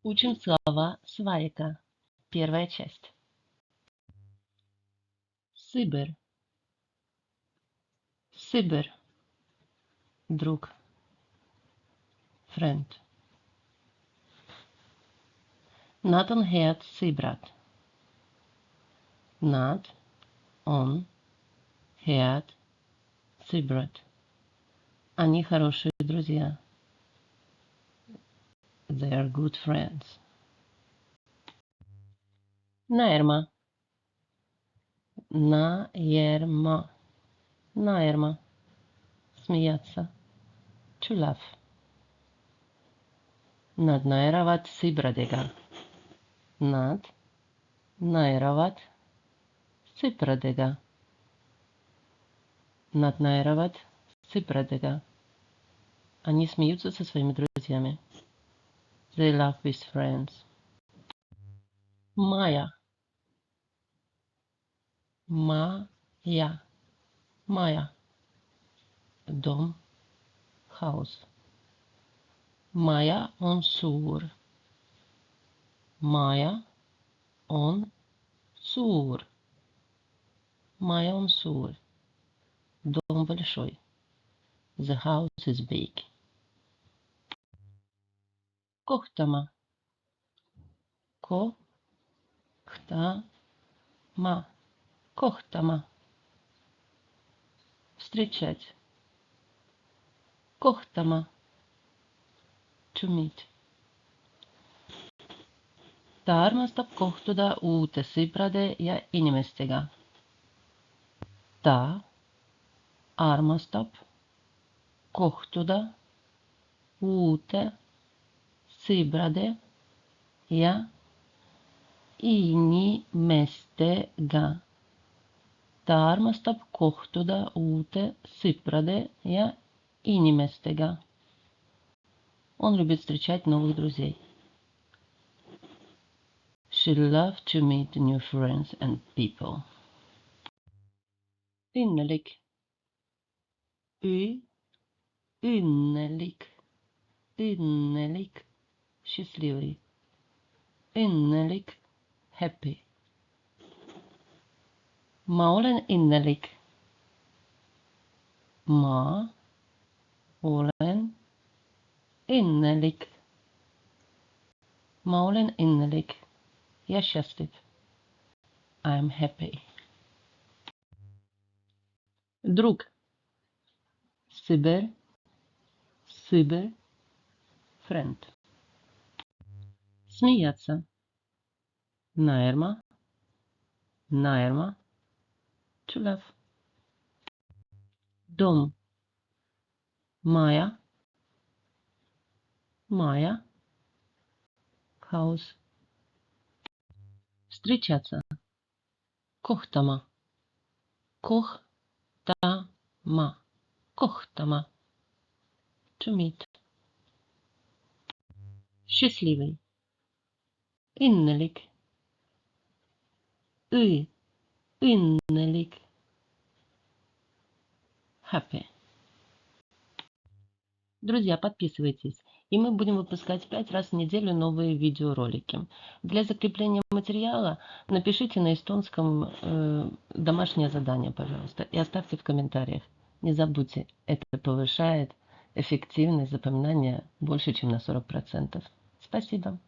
Учим слова свайка. Первая часть. Сибир. Сибир. Друг. Friend. Над он head сибрат. Над он head сибрат. Они хорошие друзья. They are good friends. Наерма. Наерма. Наерма. Смеяться. To laugh. Над наерават сибрадега. Над наерават сибрадега. Над наерават сибрадега. Они смеются со своими друзьями. They laugh with friends. Майя. Майя. Майя. Дом. House. Майя он сур. Майя он сур. Майя он сур. Дом большой. The house is big. Кохтама. Ко-хта-ма. Кохтама. Встречать. Кохтама. To meet. Ta armastab kohtuda uute sõprade ja inimestega. Ta armastab kohtuda uute sõprade ja inimestega. Ta armastab kohtuda uute sõprade ja inimestega. Он любит встречать новых друзей. She loves to meet new friends and people. Innerlig. Innerlig. Innerlig. Счастливый. Innerlig. Happy. Ma olen innerlig. Ma olen innerlig. Ma olen innerlig. Я счастлив. I'm happy. Друг. Сибир. Сибир. Friend. Смеяться. Наерма. Наерма. To laugh. Дом. Майя. Майя. House. Встречаться. Кохтама. Кохтама. Кохтама. To meet. Счастливый. Innerlig. Innerlig. Happy. Друзья, подписывайтесь, и мы будем выпускать 5 раз в неделю новые видеоролики. Для закрепления материала напишите на эстонском домашнее задание, пожалуйста, и оставьте в комментариях. Не забудьте, это повышает эффективность запоминания больше, чем на 40%. Спасибо.